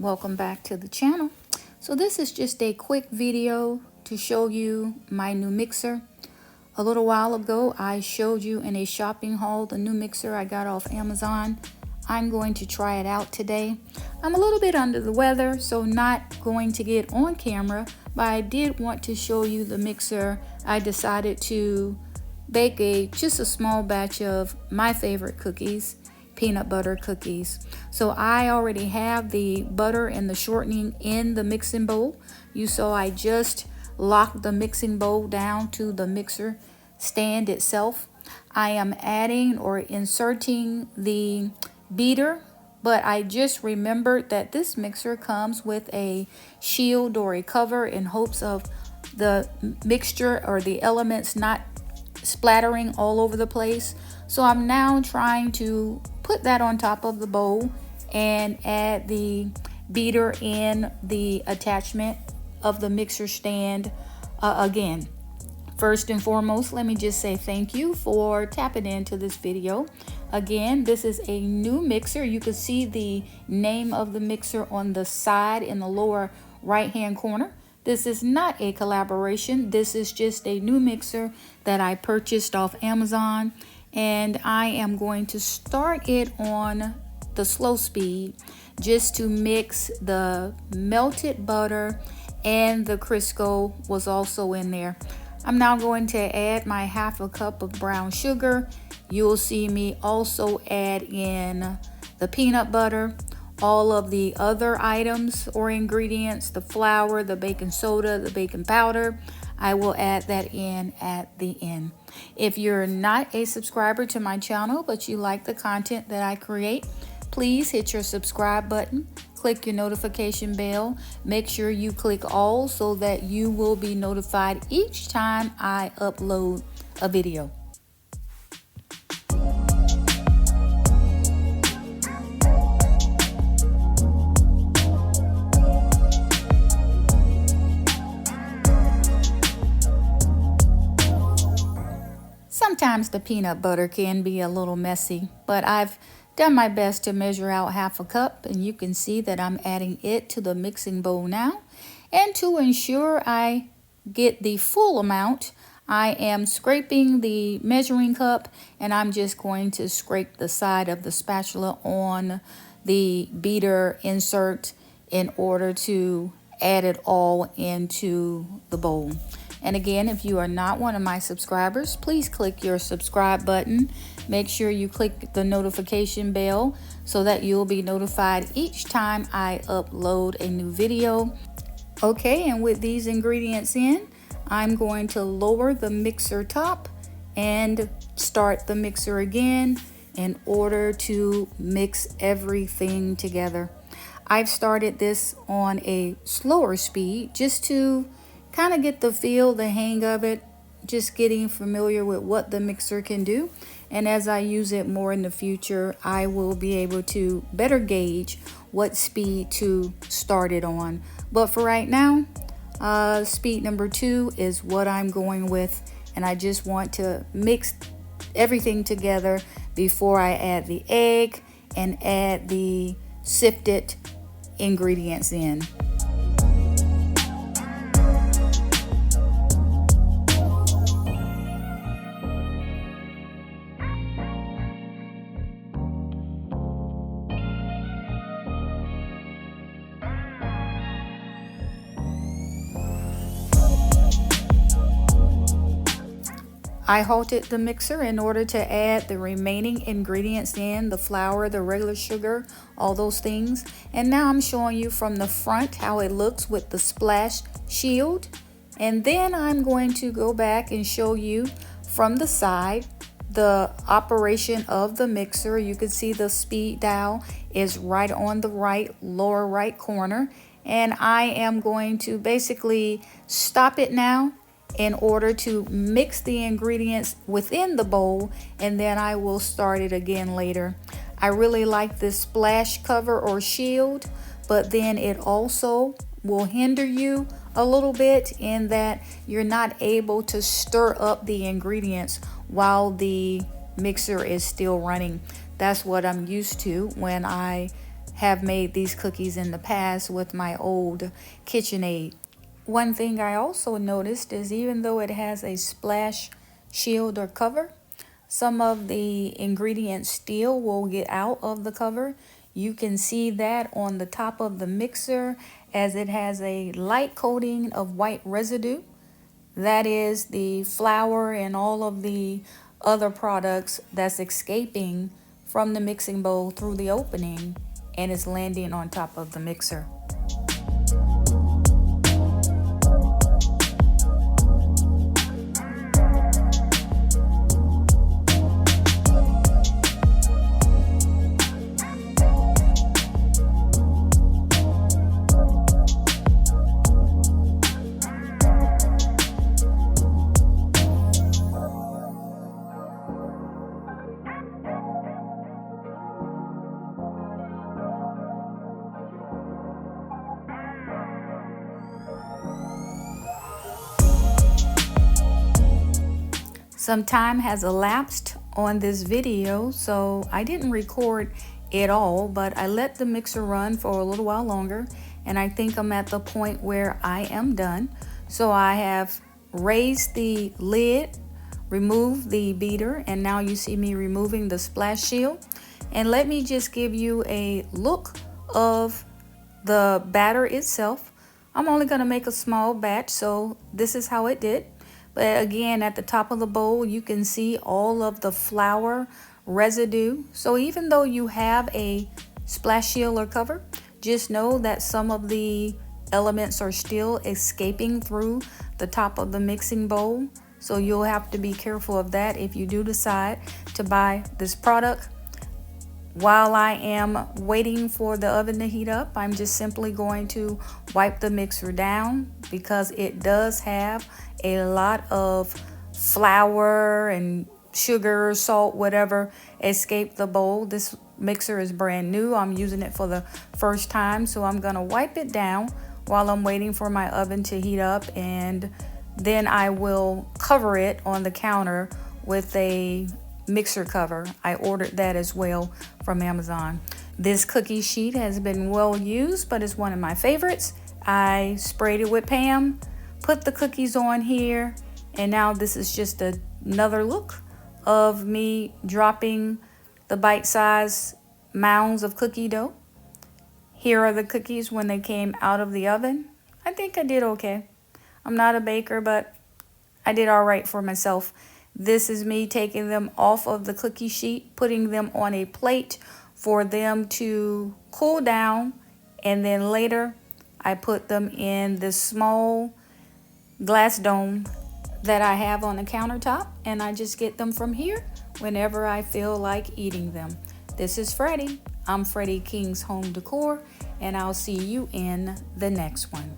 welcome back to the channel. So this is just a quick video to show you my new mixer. A little while ago I showed you in a shopping haul the new mixer I got off Amazon. I'm going to try it out today. I'm a little bit under the weather, so not going to get on camera, but I did want to show you the mixer. I decided to bake just a small batch of my favorite cookies, peanut butter cookies. So I already have the butter and the shortening in the mixing bowl. You saw I just locked the mixing bowl down to the mixer stand itself. I am adding or inserting the beater, but I just remembered that this mixer comes with a shield or a cover in hopes of the mixture or the elements not splattering all over the place. So I'm now trying to put that on top of the bowl and add the beater in the attachment of the mixer stand. Again, first and foremost, let me just say thank you for tapping into this video. Again, this is a new mixer. You can see the name of the mixer on the side in the lower right hand corner. This is not a collaboration. This is just a new mixer that I purchased off Amazon, and I am going to start it on the slow speed just to mix the melted butter, and the Crisco was also in there. I'm now going to add my half a cup of brown sugar. You'll see me also add in the peanut butter, all of the other items or ingredients, the flour, the baking soda, the baking powder. I will add that in at the end. If you're not a subscriber to my channel, but you like the content that I create, please hit your subscribe button, click your notification bell, make sure you click all so that you will be notified each time I upload a video. Sometimes the peanut butter can be a little messy, but I've done my best to measure out half a cup, and you can see that I'm adding it to the mixing bowl now. And to ensure I get the full amount, I am scraping the measuring cup, and I'm just going to scrape the side of the spatula on the beater insert in order to add it all into the bowl. And again, if you are not one of my subscribers, please click your subscribe button. Make sure you click the notification bell so that you'll be notified each time I upload a new video. Okay, and with these ingredients in, I'm going to lower the mixer top and start the mixer again in order to mix everything together. I've started this on a slower speed just to kind of get the feel, the hang of it, just getting familiar with what the mixer can do. And as I use it more in the future, I will be able to better gauge what speed to start it on. But for right now, speed number 2 is what I'm going with. And I just want to mix everything together before I add the egg and add the sifted ingredients in. I halted the mixer in order to add the remaining ingredients in, the flour, the regular sugar, all those things. And now I'm showing you from the front how it looks with the splash shield. And then I'm going to go back and show you from the side the operation of the mixer. You can see the speed dial is right on the right, lower right corner. And I am going to basically stop it now in order to mix the ingredients within the bowl, and then I will start it again later. I really like this splash cover or shield, but then it also will hinder you a little bit in that you're not able to stir up the ingredients while the mixer is still running. That's what I'm used to when I have made these cookies in the past with my old KitchenAid. One thing I also noticed is even though it has a splash shield or cover, some of the ingredients still will get out of the cover. You can see that on the top of the mixer as it has a light coating of white residue. That is the flour and all of the other products that's escaping from the mixing bowl through the opening and is landing on top of the mixer. Some time has elapsed on this video, so I didn't record it all, but I let the mixer run for a little while longer, and I think I'm at the point where I am done. So I have raised the lid, removed the beater, and now you see me removing the splash shield. And let me just give you a look of the batter itself. I'm only going to make a small batch, so this is how it did. But again, at the top of the bowl, you can see all of the flour residue. So even though you have a splash shield or cover, just know that some of the elements are still escaping through the top of the mixing bowl. So you'll have to be careful of that if you do decide to buy this product. While I am waiting for the oven to heat up, I'm just simply going to wipe the mixer down because it does have a lot of flour and sugar, salt, whatever escape the bowl. This mixer is brand new. I'm using it for the first time, so I'm going to wipe it down while I'm waiting for my oven to heat up, and then I will cover it on the counter with a mixer cover. I ordered that as well from Amazon. This cookie sheet has been well used, but it's one of my favorites. I sprayed it with Pam, put the cookies on here, and now this is just another look of me dropping the bite-sized mounds of cookie dough. Here are the cookies when they came out of the oven. I think I did okay. I'm not a baker, but I did all right for myself. This is me taking them off of the cookie sheet, putting them on a plate for them to cool down, and then later I put them in this small glass dome that I have on the countertop, and I just get them from here whenever I feel like eating them. This is Freddie. I'm Freddie King's Home Decor, and I'll see you in the next one.